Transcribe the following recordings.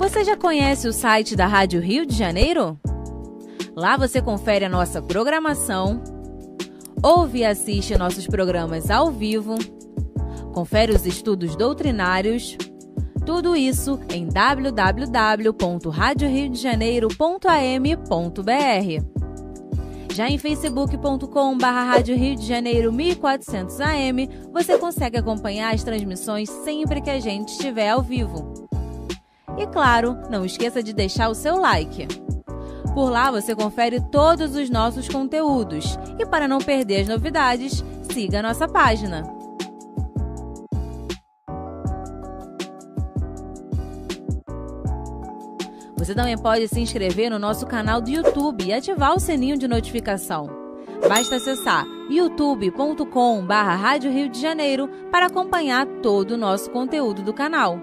Você já conhece o site da Rádio Rio de Janeiro? Lá você confere a nossa programação, ouve e assiste nossos programas ao vivo, confere os estudos doutrinários, tudo isso em www.radioriodejaneiro.am.br. Já em facebook.com/Rádio Rio de Janeiro 1400 AM, você consegue acompanhar as transmissões sempre que a gente estiver ao vivo. E claro, não esqueça de deixar o seu like. Por lá você confere todos os nossos conteúdos. E para não perder as novidades, siga a nossa página. Você também pode se inscrever no nosso canal do YouTube e ativar o sininho de notificação. Basta acessar youtube.com/Rádio Rio de Janeiro para acompanhar todo o nosso conteúdo do canal.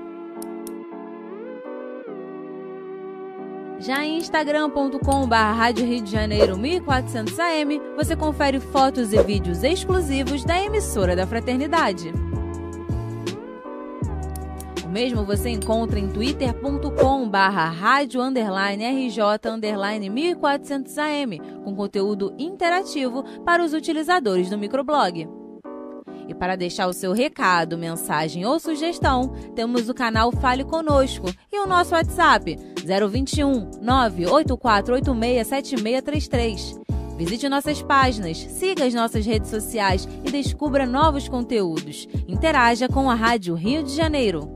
Já em instagram.com/Rádio Rio de Janeiro 1400 AM, você confere fotos e vídeos exclusivos da emissora da Fraternidade. O mesmo você encontra em twitter.com/Rádio_RJ_1400 AM, com conteúdo interativo para os utilizadores do microblog. E para deixar o seu recado, mensagem ou sugestão, temos o canal Fale Conosco e o nosso WhatsApp 021 984867633. Visite nossas páginas, siga as nossas redes sociais e descubra novos conteúdos. Interaja com a Rádio Rio de Janeiro.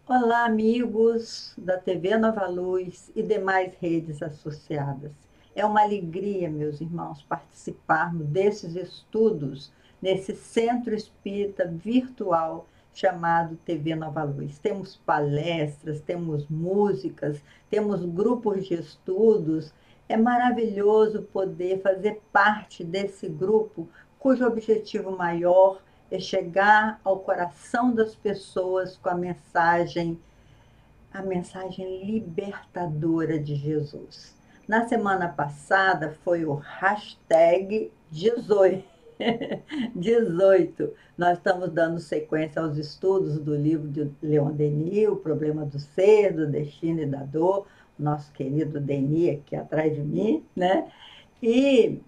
Olá, amigos da TV Nova Luz e demais redes associadas. É uma alegria, meus irmãos, participarmos desses estudos nesse centro espírita virtual chamado TV Nova Luz. Temos palestras, temos músicas, temos grupos de estudos. É maravilhoso poder fazer parte desse grupo cujo objetivo maior é chegar ao coração das pessoas com a mensagem libertadora de Jesus. Na semana passada foi o hashtag 18. 18. Nós estamos dando sequência aos estudos do livro de Leon Denis, O Problema do Ser, do Destino e da Dor, nosso querido Denis aqui atrás de mim, né? E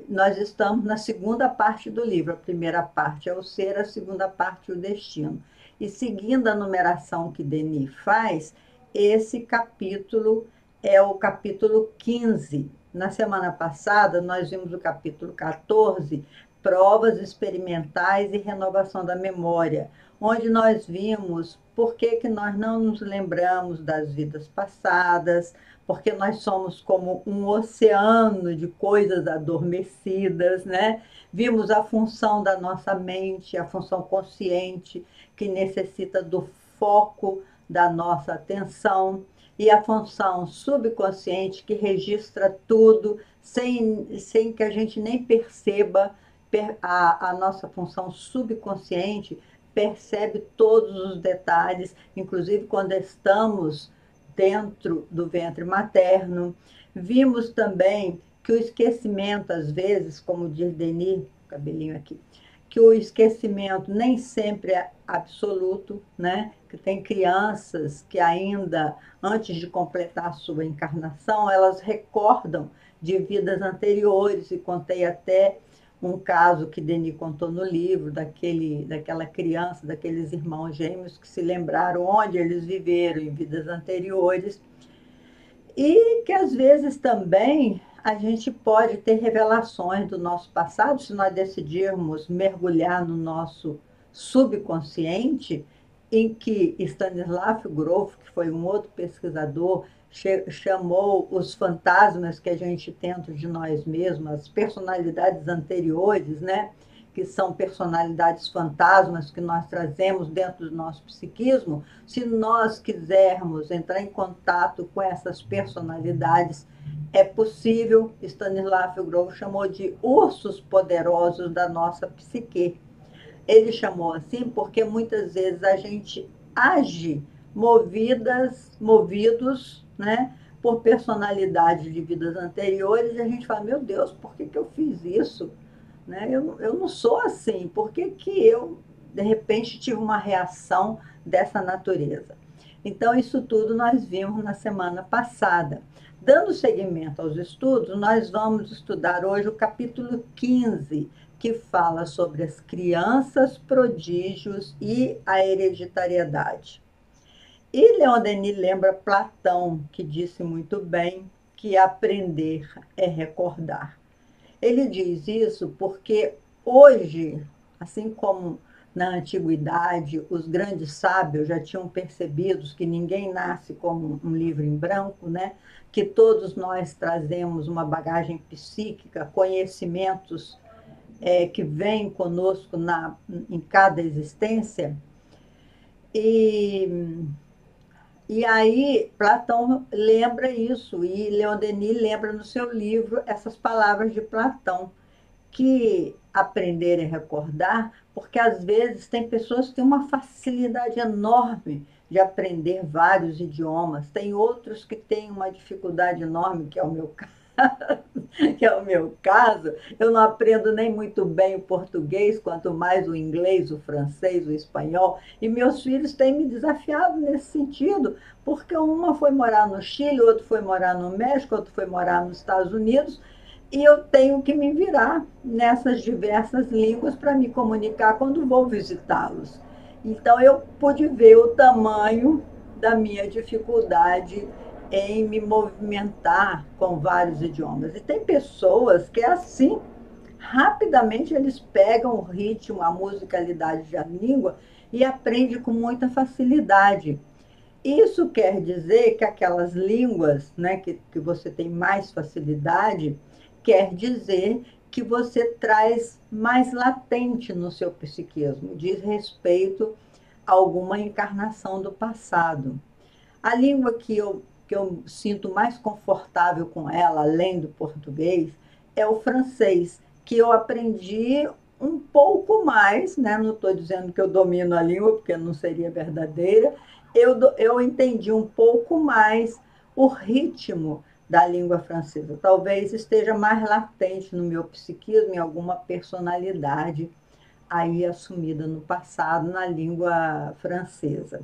nós estamos na segunda parte do livro. A primeira parte é o ser, a segunda parte o destino. E seguindo a numeração que Denis faz, esse capítulo é o capítulo 15. Na semana passada, nós vimos o capítulo 14, Provas Experimentais e Renovação da Memória, onde nós vimos por que nós não nos lembramos das vidas passadas, porque nós somos como um oceano de coisas adormecidas, né? Vimos a função da nossa mente, a função consciente, que necessita do foco da nossa atenção, e a função subconsciente, que registra tudo, sem que a gente nem perceba. A nossa função subconsciente percebe todos os detalhes, inclusive quando estamos dentro do ventre materno. Vimos também que o esquecimento, às vezes, como diz Denis, cabelinho aqui, que o esquecimento nem sempre é absoluto, né? Que tem crianças que ainda, antes de completar a sua encarnação, elas recordam de vidas anteriores, e contei até um caso que Denis contou no livro, daquela criança, daqueles irmãos gêmeos que se lembraram onde eles viveram em vidas anteriores, e que às vezes também a gente pode ter revelações do nosso passado, se nós decidirmos mergulhar no nosso subconsciente, em que Stanislav Grof, que foi um outro pesquisador, chamou os fantasmas que a gente tem dentro de nós mesmos, as personalidades anteriores, né? Que são personalidades fantasmas que nós trazemos dentro do nosso psiquismo. Se nós quisermos entrar em contato com essas personalidades, é possível. Stanislav Grof chamou de ursos poderosos da nossa psique. Ele chamou assim porque muitas vezes a gente age movidos, né, por personalidades de vidas anteriores, e a gente fala, meu Deus, por que eu fiz isso? Né? Eu não sou assim, por que eu, de repente, tive uma reação dessa natureza? Então, isso tudo nós vimos na semana passada. Dando seguimento aos estudos, nós vamos estudar hoje o capítulo 15, que fala sobre as crianças prodígios e a hereditariedade. E Leon Denis lembra Platão, que disse muito bem que aprender é recordar. Ele diz isso porque hoje, assim como na antiguidade, os grandes sábios já tinham percebido que ninguém nasce como um livro em branco, né? Que todos nós trazemos uma bagagem psíquica, conhecimentos que vêm conosco em cada existência. E aí, Platão lembra isso, e Leon Denis lembra no seu livro essas palavras de Platão, que aprender é recordar, porque às vezes tem pessoas que têm uma facilidade enorme de aprender vários idiomas, tem outros que têm uma dificuldade enorme, que é o meu caso, que é o meu caso. Eu não aprendo nem muito bem o português, quanto mais o inglês, o francês, o espanhol, e meus filhos têm me desafiado nesse sentido, porque uma foi morar no Chile, outro foi morar no México, outro foi morar nos Estados Unidos, e eu tenho que me virar nessas diversas línguas para me comunicar quando vou visitá-los. Então, eu pude ver o tamanho da minha dificuldade em me movimentar com vários idiomas. E tem pessoas que é assim, rapidamente eles pegam o ritmo, a musicalidade da língua e aprendem com muita facilidade. Isso quer dizer que aquelas línguas, né, que você tem mais facilidade, quer dizer que você traz mais latente no seu psiquismo, diz respeito a alguma encarnação do passado. A língua que eu sinto mais confortável com ela, além do português, é o francês, que eu aprendi um pouco mais, né? Não estou dizendo que eu domino a língua, porque não seria verdadeira, eu entendi um pouco mais o ritmo da língua francesa. Talvez esteja mais latente no meu psiquismo, em alguma personalidade aí assumida no passado na língua francesa.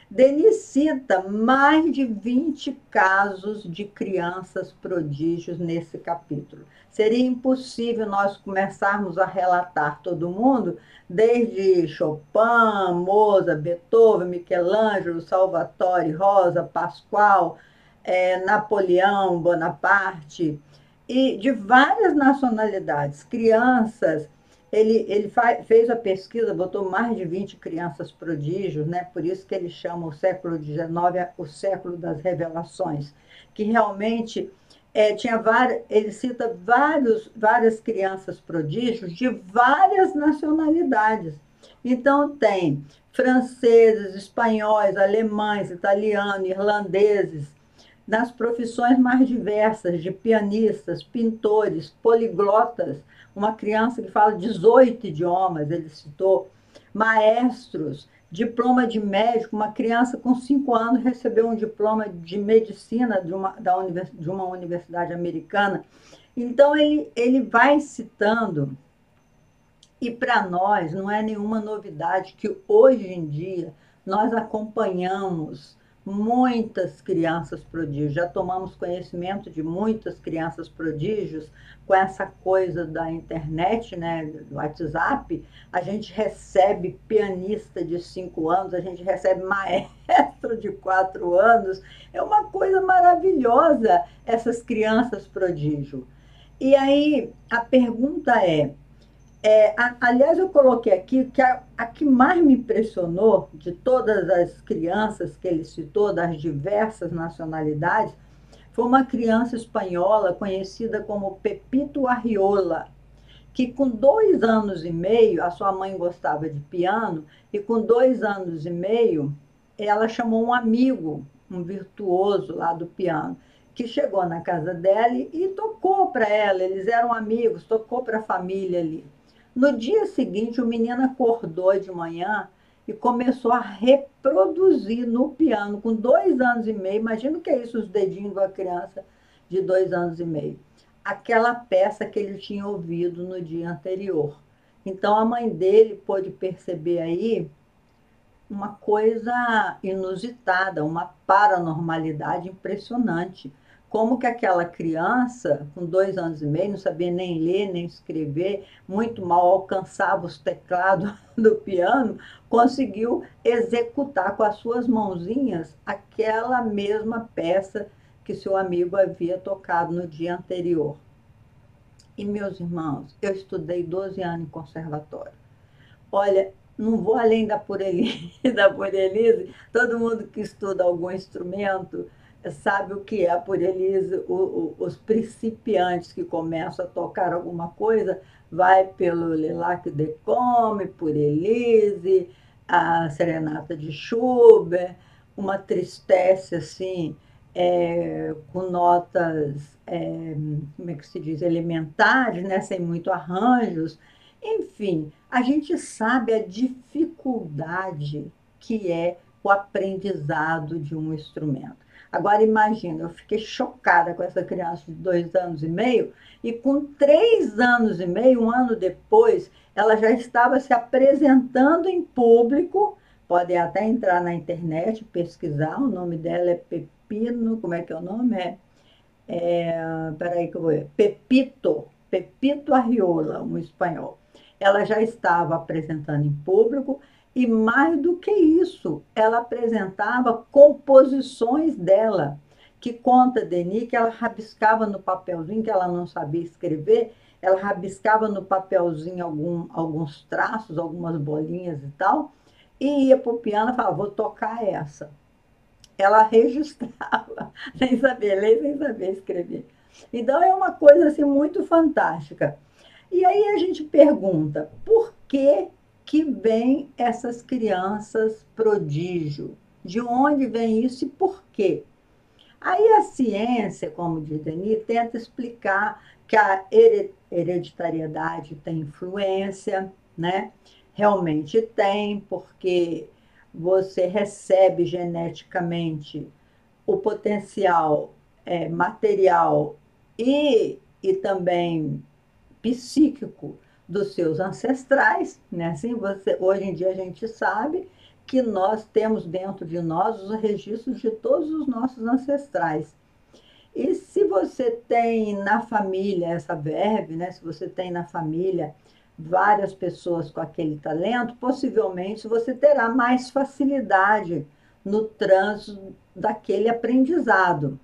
Denis cita mais de 20 casos de crianças prodígios nesse capítulo. Seria impossível nós começarmos a relatar todo mundo, desde Chopin, Mozart, Beethoven, Michelangelo, Salvatore, Rosa, Pascoal, Napoleão Bonaparte, e de várias nacionalidades, crianças. Ele fez a pesquisa, botou mais de 20 crianças prodígios, né? Por isso que ele chama o século XIX o século das revelações, que realmente ele cita várias crianças prodígios de várias nacionalidades. Então, tem franceses, espanhóis, alemães, italianos, irlandeses, nas profissões mais diversas, de pianistas, pintores, poliglotas, uma criança que fala 18 idiomas, ele citou, maestros, diploma de médico, uma criança com 5 anos recebeu um diploma de medicina de uma universidade americana. Então, ele vai citando, e para nós não é nenhuma novidade que hoje em dia nós acompanhamos muitas crianças prodígios, já tomamos conhecimento de muitas crianças prodígios com essa coisa da internet, né, do WhatsApp. A gente recebe pianista de 5 anos, a gente recebe maestro de 4 anos. É uma coisa maravilhosa essas crianças prodígio. E aí a pergunta aliás, eu coloquei aqui que a que mais me impressionou de todas as crianças que ele citou, das diversas nacionalidades, foi uma criança espanhola conhecida como Pepito Arriola, que com 2 anos e meio, a sua mãe gostava de piano, e com 2 anos e meio, ela chamou um amigo, um virtuoso lá do piano, que chegou na casa dela e tocou para ela, eles eram amigos, tocou para a família ali. No dia seguinte, o menino acordou de manhã e começou a reproduzir no piano, com 2 anos e meio. Imagina o que é isso, os dedinhos de uma criança de 2 anos e meio. Aquela peça que ele tinha ouvido no dia anterior. Então, a mãe dele pôde perceber aí uma coisa inusitada, uma paranormalidade impressionante. Como que aquela criança, com 2 anos e meio, não sabia nem ler, nem escrever, muito mal alcançava os teclados do piano, conseguiu executar com as suas mãozinhas aquela mesma peça que seu amigo havia tocado no dia anterior. E, meus irmãos, eu estudei 12 anos em conservatório. Olha, não vou além da Purelise, da Purelise. Todo mundo que estuda algum instrumento sabe o que é a Purelise. Os principiantes que começam a tocar alguma coisa, vai pelo Lilac de Come, Purelise, a Serenata de Schubert, uma tristeza assim, com notas, como é que se diz, elementares, né, sem muito arranjos. Enfim, a gente sabe a dificuldade que é o aprendizado de um instrumento. Agora, imagina, eu fiquei chocada com essa criança de 2 anos e meio, e com 3 anos e meio, um ano depois, ela já estava se apresentando em público. Podem até entrar na internet, pesquisar, o nome dela é Pepino, como é que é o nome? Peraí que eu vou ver. Pepito Arriola, um espanhol. Ela já estava apresentando em público e, mais do que isso, ela apresentava composições dela, que conta Denis que ela rabiscava no papelzinho, que ela não sabia escrever, ela rabiscava no papelzinho alguns traços, algumas bolinhas e tal, e ia para o piano e falava, vou tocar essa. Ela registrava, sem saber ler, sem saber escrever. Então, é uma coisa assim, muito fantástica. E aí a gente pergunta, por que que vêm essas crianças prodígio? De onde vem isso e por quê? Aí a ciência, como diz Denis, tenta explicar que a hereditariedade tem influência, né? Realmente tem, porque você recebe geneticamente o potencial material e também psíquico dos seus ancestrais, né? Assim, hoje em dia a gente sabe que nós temos dentro de nós os registros de todos os nossos ancestrais. E se você tem na família essa verve, né? Se você tem na família várias pessoas com aquele talento, possivelmente você terá mais facilidade no trânsito daquele aprendizado.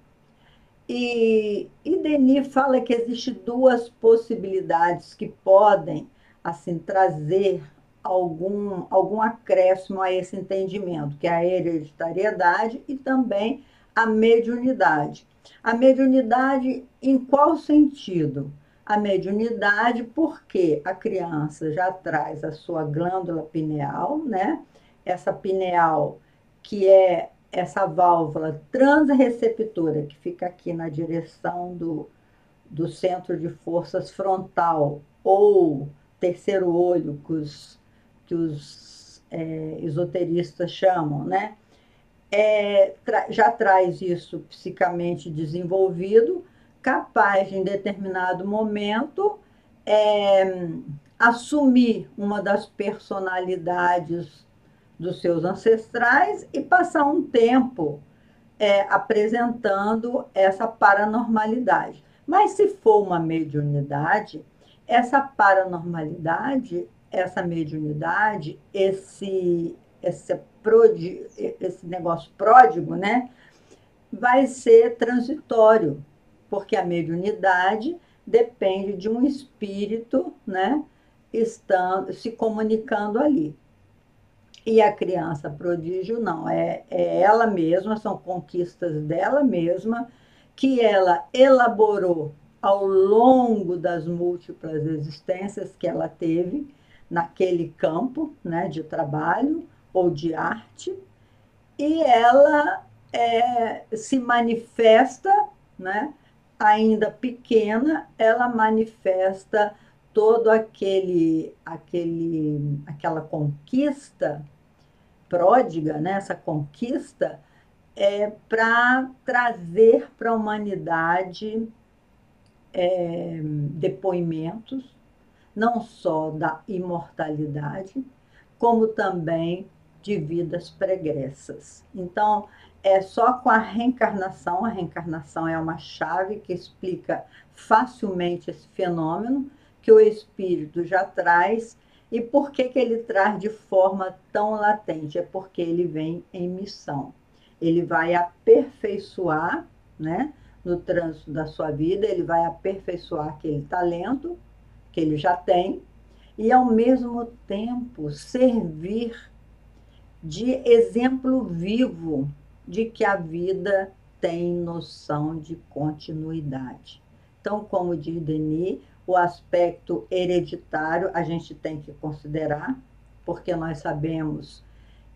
E Denis fala que existem duas possibilidades que podem assim trazer algum acréscimo a esse entendimento, que é a hereditariedade e também a mediunidade. A mediunidade em qual sentido? A mediunidade porque a criança já traz a sua glândula pineal, né? Essa pineal que é essa válvula transreceptora que fica aqui na direção do centro de forças frontal ou terceiro olho que os esoteristas chamam, né? Já traz isso psicamente desenvolvido, capaz de, em determinado momento, é, assumir uma das personalidades dos seus ancestrais e passar um tempo apresentando essa paranormalidade. Mas se for uma mediunidade, essa paranormalidade, essa mediunidade, esse negócio pródigo, né, vai ser transitório, porque a mediunidade depende de um espírito, né, se comunicando ali. E a criança prodígio não, é ela mesma, são conquistas dela mesma, que ela elaborou ao longo das múltiplas existências que ela teve naquele campo, né, de trabalho ou de arte, e ela se manifesta, né, ainda pequena, ela manifesta todo aquela conquista pródiga, né, essa conquista, para trazer para a humanidade depoimentos, não só da imortalidade, como também de vidas pregressas. Então, é só com a reencarnação é uma chave que explica facilmente esse fenômeno que o espírito já traz. E por que ele traz de forma tão latente? É porque ele vem em missão. Ele vai aperfeiçoar, né, no trânsito da sua vida, ele vai aperfeiçoar aquele talento que ele já tem e, ao mesmo tempo, servir de exemplo vivo de que a vida tem noção de continuidade. Então, como diz Denis, o aspecto hereditário a gente tem que considerar, porque nós sabemos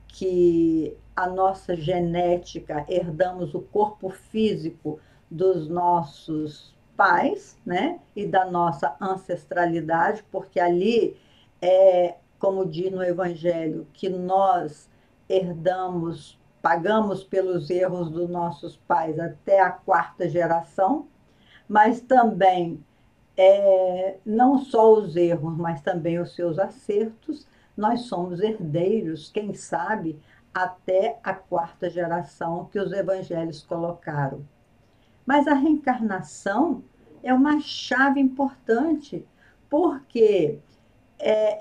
que a nossa genética, herdamos o corpo físico dos nossos pais, né? E da nossa ancestralidade, porque ali como diz no Evangelho, que nós herdamos, pagamos pelos erros dos nossos pais até a quarta geração, mas também não só os erros, mas também os seus acertos, nós somos herdeiros, quem sabe, até a quarta geração que os evangelhos colocaram. Mas a reencarnação é uma chave importante, porque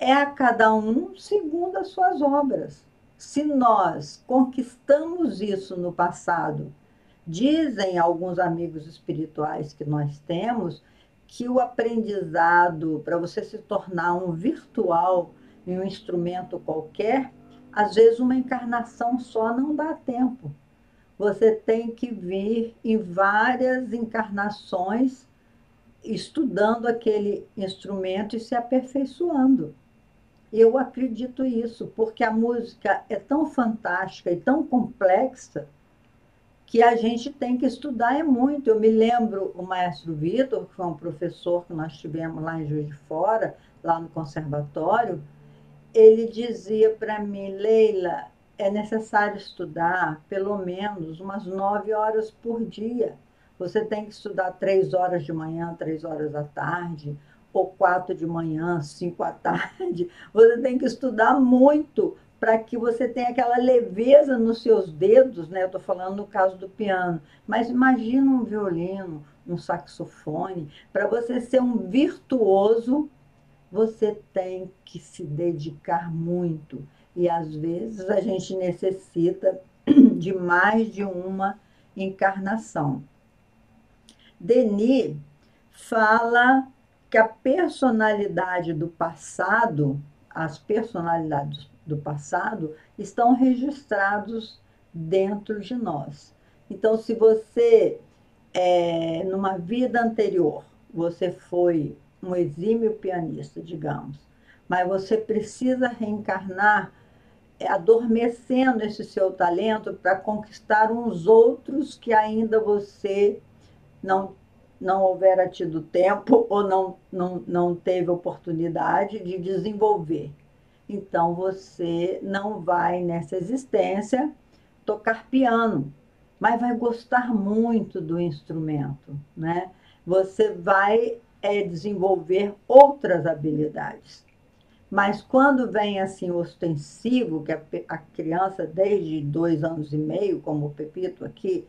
a cada um segundo as suas obras. Se nós conquistamos isso no passado, dizem alguns amigos espirituais que nós temos, que o aprendizado, para você se tornar um virtual em um instrumento qualquer, às vezes uma encarnação só não dá tempo. Você tem que vir em várias encarnações estudando aquele instrumento e se aperfeiçoando. Eu acredito isso, porque a música é tão fantástica e tão complexa que a gente tem que estudar muito. Eu me lembro o maestro Vitor, que foi um professor que nós tivemos lá em Juiz de Fora, lá no conservatório, ele dizia para mim, Leila, é necessário estudar pelo menos umas 9 horas por dia. Você tem que estudar 3 horas de manhã, 3 horas da tarde, ou 4 de manhã, 5 à tarde. Você tem que estudar muito para que você tenha aquela leveza nos seus dedos, né? Eu estou falando no caso do piano, mas imagina um violino, um saxofone. Para você ser um virtuoso, você tem que se dedicar muito. E, às vezes, a gente necessita de mais de uma encarnação. Denis fala que a personalidade do passado, as personalidades do passado, estão registrados dentro de nós. Então, se você, numa vida anterior, você foi um exímio pianista, digamos, mas você precisa reencarnar adormecendo esse seu talento para conquistar uns outros que ainda você não houvera tido tempo ou não teve oportunidade de desenvolver. Então, você não vai, nessa existência, tocar piano, mas vai gostar muito do instrumento, né? você vai desenvolver outras habilidades. Mas quando vem assim ostensivo, que a criança desde 2 anos e meio, como o Pepito aqui,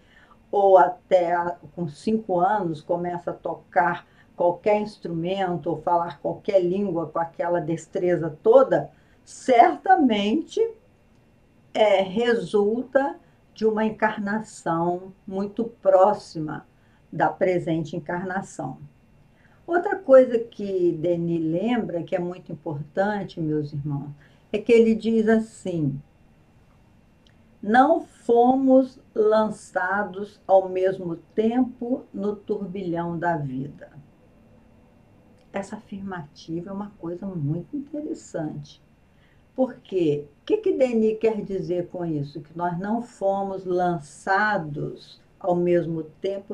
ou até com 5 anos começa a tocar qualquer instrumento ou falar qualquer língua com aquela destreza toda, certamente resulta de uma encarnação muito próxima da presente encarnação. Outra coisa que Denis lembra, que é muito importante, meus irmãos, é que ele diz assim: não fomos lançados ao mesmo tempo no turbilhão da vida. Essa afirmativa é uma coisa muito interessante. Porque o que Denis quer dizer com isso? Que nós não fomos lançados ao mesmo tempo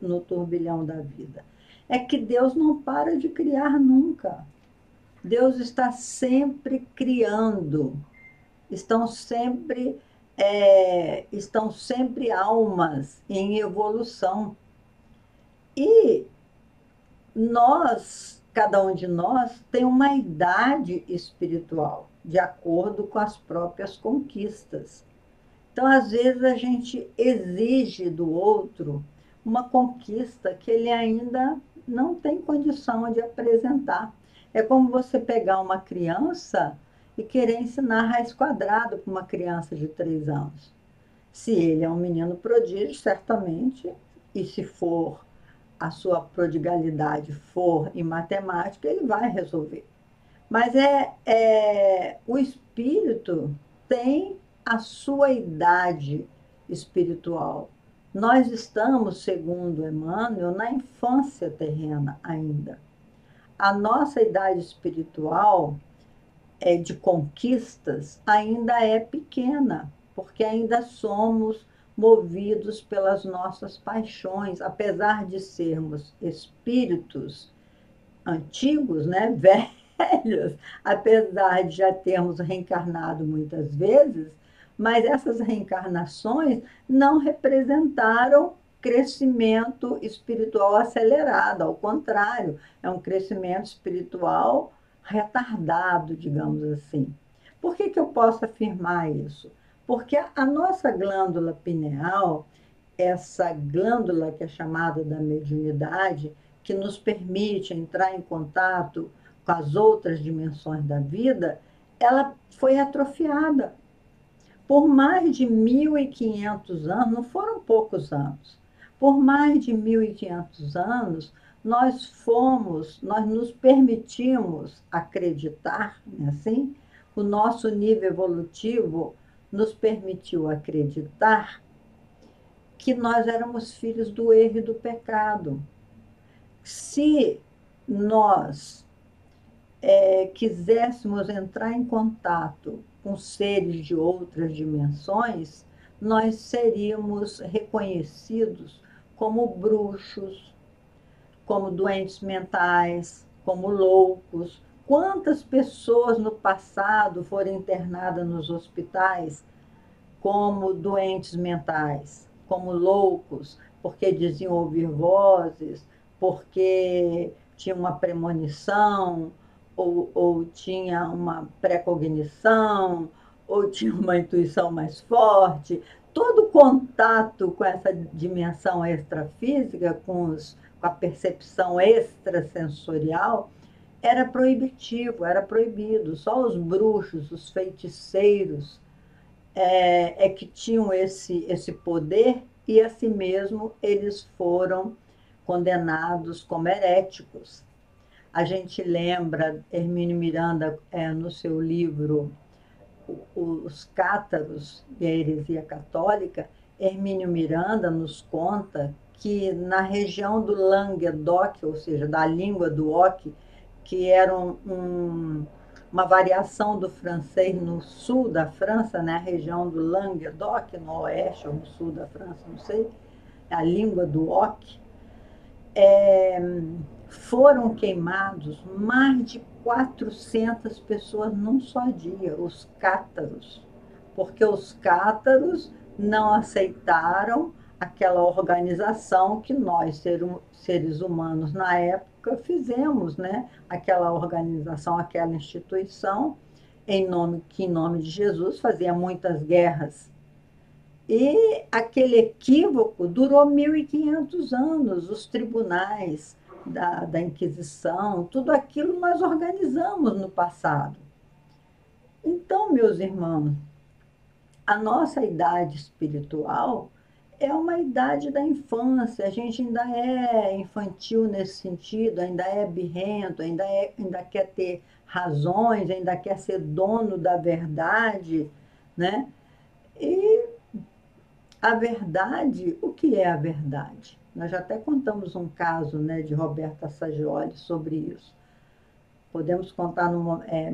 no turbilhão da vida. É que Deus não para de criar nunca. Deus está sempre criando. Estão sempre almas em evolução. E nós, cada um de nós, tem uma idade espiritual, de acordo com as próprias conquistas. Então, às vezes, a gente exige do outro uma conquista que ele ainda não tem condição de apresentar. É como você pegar uma criança e querer ensinar raiz quadrada para uma criança de 3 anos. Se ele é um menino prodígio, certamente, e se for a sua prodigalidade for em matemática, ele vai resolver. Mas o espírito tem a sua idade espiritual. Nós estamos, segundo Emmanuel, na infância terrena ainda. A nossa idade espiritual de conquistas ainda é pequena, porque ainda somos movidos pelas nossas paixões, apesar de sermos espíritos antigos, né, velhos, apesar de já termos reencarnado muitas vezes, mas essas reencarnações não representaram crescimento espiritual acelerado, ao contrário, é um crescimento espiritual retardado, digamos assim. Por que eu posso afirmar isso? Porque a nossa glândula pineal, essa glândula que é chamada da mediunidade, que nos permite entrar em contato com as outras dimensões da vida, ela foi atrofiada. Por mais de 1.500 anos, não foram poucos anos, por mais de 1.500 anos, nós nos permitimos acreditar, assim, o nosso nível evolutivo nos permitiu acreditar que nós éramos filhos do erro e do pecado. Se nós quiséssemos entrar em contato com seres de outras dimensões, nós seríamos reconhecidos como bruxos, como doentes mentais, como loucos. Quantas pessoas no passado foram internadas nos hospitais como doentes mentais, como loucos, porque diziam ouvir vozes, porque tinha uma premonição, ou tinha uma precognição, ou tinha uma intuição mais forte. Todo contato com essa dimensão extrafísica, com a percepção extrasensorial, era proibitivo, era proibido. Só os bruxos, os feiticeiros, que tinham esse poder, e assim mesmo eles foram condenados como heréticos. A gente lembra Hermínio Miranda, no seu livro Os Cátaros e a Heresia Católica, Hermínio Miranda nos conta que na região do Languedoc, ou seja, da língua do Oc, que era uma variação do francês no sul da França, né? A região do Languedoc, no oeste ou no sul da França, não sei, a língua do Oc, foram queimados mais de 400 pessoas num só dia, os cátaros, porque os cátaros não aceitaram aquela organização que nós, seres humanos, na época, fizemos, né? Aquela organização, aquela instituição, em nome de Jesus fazia muitas guerras. E aquele equívoco durou 1.500 anos, os tribunais da Inquisição, tudo aquilo nós organizamos no passado. Então, meus irmãos, a nossa idade espiritual é uma idade da infância, a gente ainda é infantil nesse sentido, ainda é birrento, ainda quer ter razões, ainda quer ser dono da verdade, né? E a verdade, o que é a verdade? Nós já até contamos um caso, né, de Roberta Saggioli sobre isso. Podemos contar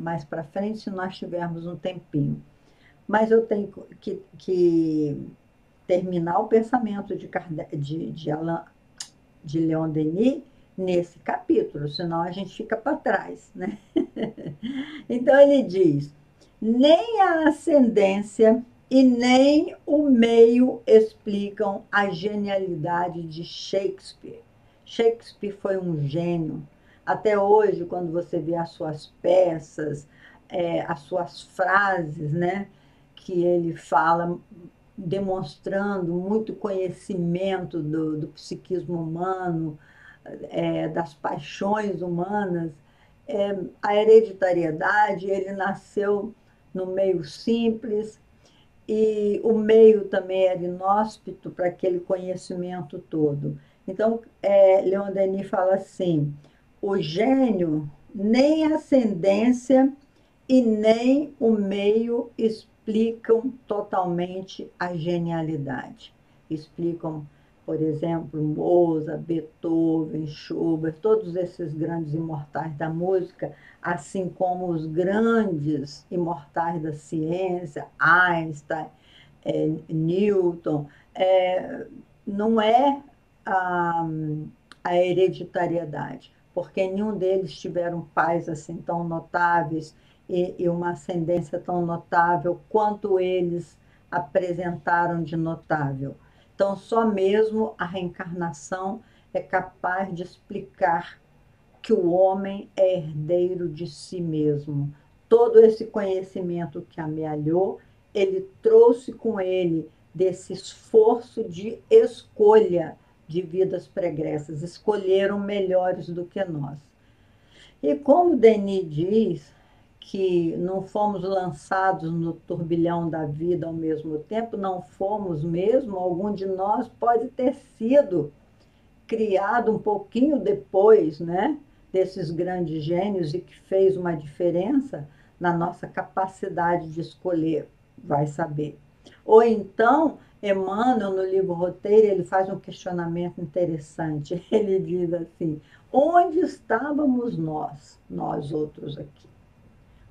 mais para frente se nós tivermos um tempinho. Mas eu tenho que terminar o pensamento de Leon Denis nesse capítulo, senão a gente fica para trás, né? Então ele diz: nem a ascendência e nem o meio explicam a genialidade de Shakespeare. Shakespeare foi um gênio. Até hoje, quando você vê as suas peças, as suas frases, né, que ele fala, demonstrando muito conhecimento do psiquismo humano, das paixões humanas, a hereditariedade, ele nasceu no meio simples, e o meio também era inóspito para aquele conhecimento todo. Então, Leon Denis fala assim: o gênio nem a ascendência e nem o meio explicam totalmente a genialidade. Explicam, por exemplo, Mozart, Beethoven, Schubert, todos esses grandes imortais da música, assim como os grandes imortais da ciência, Einstein, Newton. Não é a, a hereditariedade, porque nenhum deles tiveram pais assim tão notáveis e uma ascendência tão notável quanto eles apresentaram de notável. Então, só mesmo a reencarnação é capaz de explicar que o homem é herdeiro de si mesmo. Todo esse conhecimento que amealhou, ele trouxe com ele desse esforço de escolha de vidas pregressas. Escolheram melhores do que nós. E como Denis diz que não fomos lançados no turbilhão da vida ao mesmo tempo, não fomos mesmo, algum de nós pode ter sido criado um pouquinho depois, né, desses grandes gênios e que fez uma diferença na nossa capacidade de escolher, vai saber. Ou então, Emmanuel, no livro Roteiro, ele faz um questionamento interessante. Ele diz assim: onde estávamos nós outros aqui,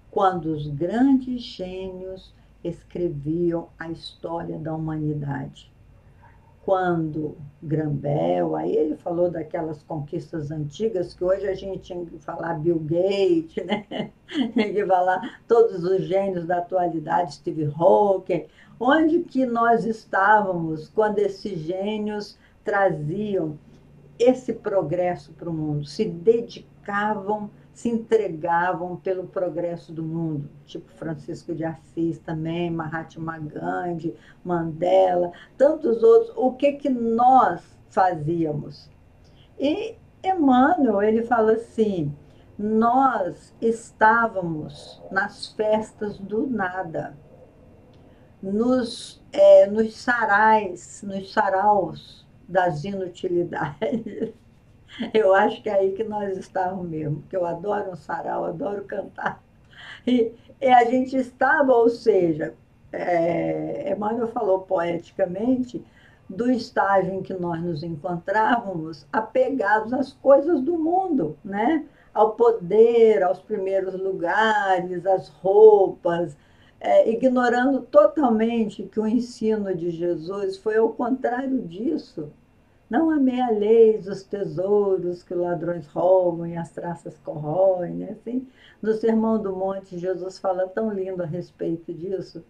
quando os grandes gênios escreviam a história da humanidade? Quando Grambel, aí ele falou daquelas conquistas antigas, que hoje a gente tinha que falar Bill Gates, né? Tinha que falar todos os gênios da atualidade, Steve Hawking. Onde que nós estávamos quando esses gênios traziam esse progresso para o mundo, se dedicavam, se entregavam pelo progresso do mundo, tipo Francisco de Assis também, Mahatma Gandhi, Mandela, tantos outros. O que que nós fazíamos? E Emmanuel, ele fala assim: nós estávamos nas festas do nada, nos sarais, nos saraus das inutilidades. Eu acho que é aí que nós estávamos mesmo, porque eu adoro um sarau, adoro cantar. E a gente estava, ou seja, Emmanuel falou poeticamente do estágio em que nós nos encontrávamos apegados às coisas do mundo, né? Ao poder, aos primeiros lugares, às roupas, ignorando totalmente que o ensino de Jesus foi ao contrário disso. Não amealheis os tesouros que os ladrões roubam e as traças corroem, né? Assim, no Sermão do Monte, Jesus fala tão lindo a respeito disso.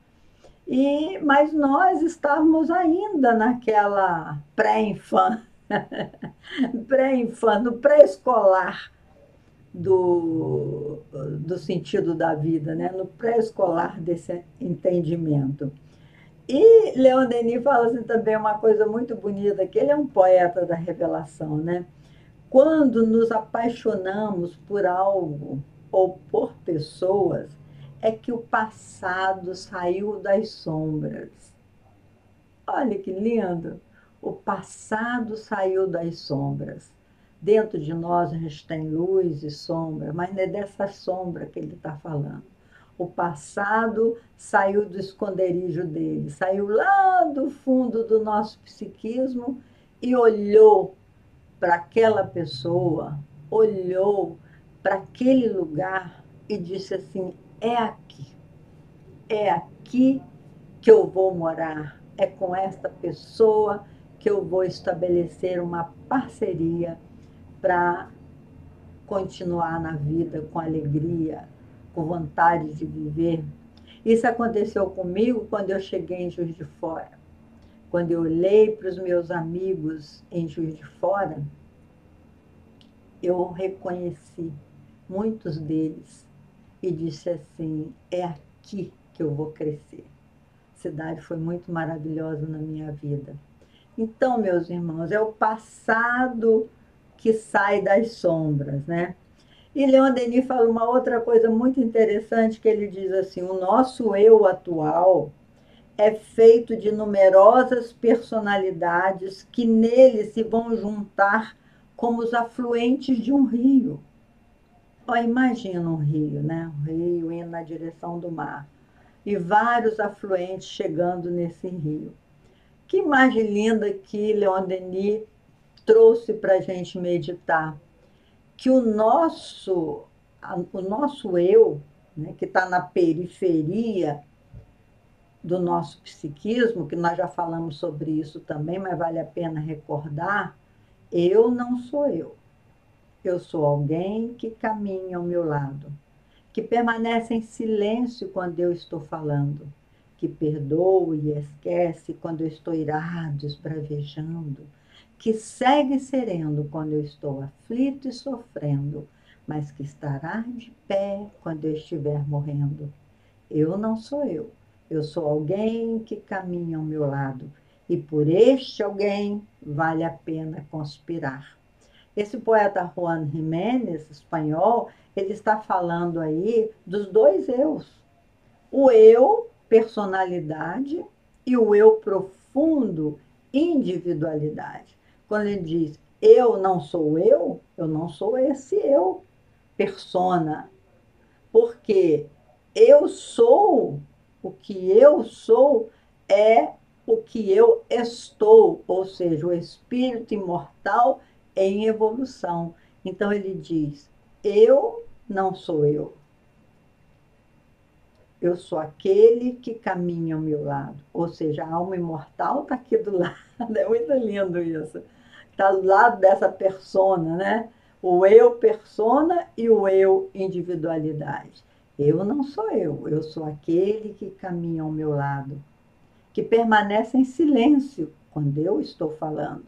Mas nós estávamos ainda naquela pré-infância, no pré-escolar do, do sentido da vida, né? No pré-escolar desse entendimento. E Leon Denis fala assim, também uma coisa muito bonita, que ele é um poeta da revelação, né? Quando nos apaixonamos por algo ou por pessoas, é que o passado saiu das sombras. Olha que lindo! O passado saiu das sombras. Dentro de nós a gente tem luz e sombra, mas não é dessa sombra que ele está falando. O passado saiu do esconderijo dele, saiu lá do fundo do nosso psiquismo e olhou para aquela pessoa, olhou para aquele lugar e disse assim: é aqui que eu vou morar, é com esta pessoa que eu vou estabelecer uma parceria para continuar na vida com alegria, com vontade de viver. Isso aconteceu comigo quando eu cheguei em Juiz de Fora. Quando eu olhei para os meus amigos em Juiz de Fora, eu reconheci muitos deles e disse assim: é aqui que eu vou crescer. A cidade foi muito maravilhosa na minha vida. Então, meus irmãos, é o passado que sai das sombras, né? E Leon Denis fala uma outra coisa muito interessante, que ele diz assim: o nosso eu atual é feito de numerosas personalidades que nele se vão juntar como os afluentes de um rio. Oh, imagina um rio, né? Um rio indo na direção do mar. E vários afluentes chegando nesse rio. Que imagem linda que Leon Denis trouxe para a gente meditar. Que o nosso eu, né, que está na periferia do nosso psiquismo, que nós já falamos sobre isso também, mas vale a pena recordar, eu não sou eu. Eu sou alguém que caminha ao meu lado, que permanece em silêncio quando eu estou falando, que perdoa e esquece quando eu estou irado, esbravejando, que segue sereno quando eu estou aflito e sofrendo, mas que estará de pé quando eu estiver morrendo. Eu não sou eu. Eu sou alguém que caminha ao meu lado. E por este alguém vale a pena conspirar. Esse poeta Juan Jiménez, espanhol, ele está falando aí dos dois eus. O eu, personalidade, e o eu profundo, individualidade. Quando ele diz, eu não sou esse eu, persona. Porque eu sou, o que eu sou é o que eu estou, ou seja, o espírito imortal em evolução. Então ele diz: eu não sou eu sou aquele que caminha ao meu lado. Ou seja, a alma imortal está aqui do lado. É muito lindo isso. Está do lado dessa persona, né? O eu persona e o eu individualidade. Eu não sou eu sou aquele que caminha ao meu lado, que permanece em silêncio quando eu estou falando,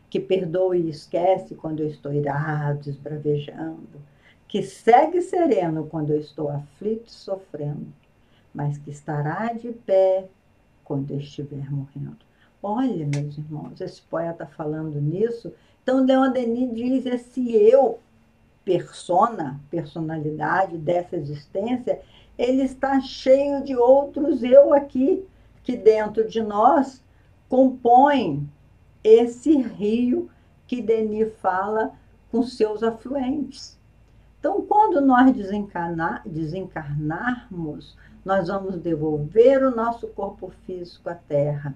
que perdoa e esquece quando eu estou irado, esbravejando, que segue sereno quando eu estou aflito e sofrendo, mas que estará de pé quando eu estiver morrendo. Olha, meus irmãos, esse poeta falando nisso. Então, Leon Denis diz: esse eu, personalidade dessa existência, ele está cheio de outros eu aqui, que dentro de nós compõem esse rio que Denis fala com seus afluentes. Então, quando nós desencarnarmos, nós vamos devolver o nosso corpo físico à Terra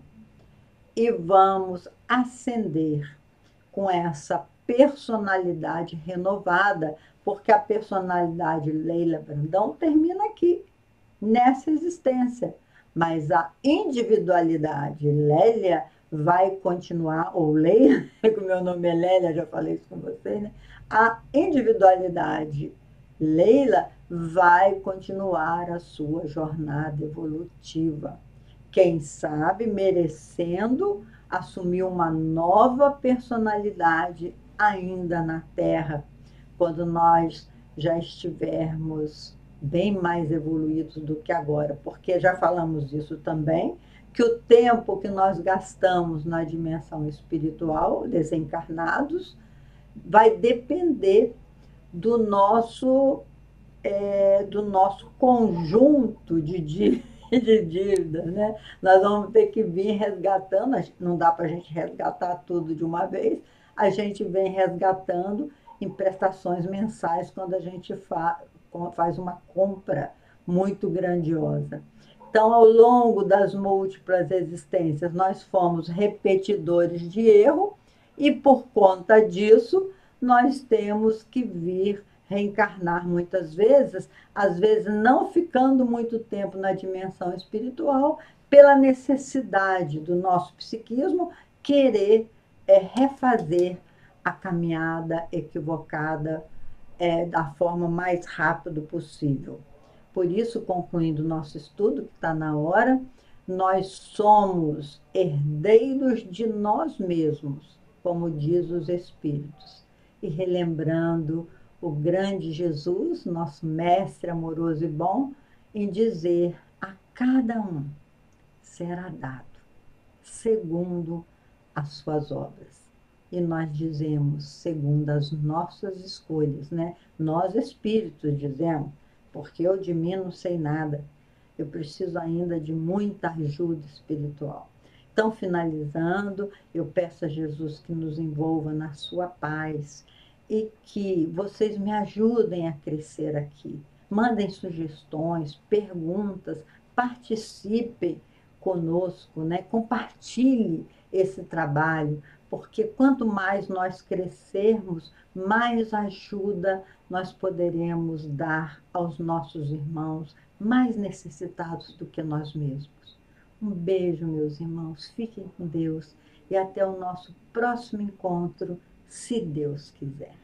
e vamos ascender com essa personalidade renovada, porque a personalidade Leila Brandão termina aqui, nessa existência. Mas a individualidade Lélia vai continuar, ou Leila, que o meu nome é Lélia, já falei isso com vocês, né? A individualidade Leila vai continuar a sua jornada evolutiva. quem sabe merecendo assumir uma nova personalidade ainda na Terra, quando nós já estivermos bem mais evoluídos do que agora, porque já falamos disso também, que o tempo que nós gastamos na dimensão espiritual, desencarnados, vai depender do nosso conjunto de dívidas, né? Nós vamos ter que vir resgatando, não dá para a gente resgatar tudo de uma vez, a gente vem resgatando em prestações mensais quando a gente faz uma compra muito grandiosa. Então, ao longo das múltiplas existências, nós fomos repetidores de erro e, por conta disso, nós temos que vir reencarnar muitas vezes, às vezes não ficando muito tempo na dimensão espiritual, pela necessidade do nosso psiquismo querer refazer a caminhada equivocada da forma mais rápida possível. Por isso, concluindo o nosso estudo, que está na hora, nós somos herdeiros de nós mesmos, como diz os Espíritos. E relembrando o grande Jesus, nosso mestre amoroso e bom, em dizer a cada um será dado, segundo as suas obras. E nós dizemos, segundo as nossas escolhas, né? Nós espíritos dizemos, porque eu de mim não sei nada, eu preciso ainda de muita ajuda espiritual. Então, finalizando, eu peço a Jesus que nos envolva na sua paz e que vocês me ajudem a crescer aqui. Mandem sugestões, perguntas, participem conosco, né? Compartilhe esse trabalho, porque quanto mais nós crescermos, mais ajuda nós poderemos dar aos nossos irmãos mais necessitados do que nós mesmos. Um beijo, meus irmãos, fiquem com Deus e até o nosso próximo encontro, se Deus quiser.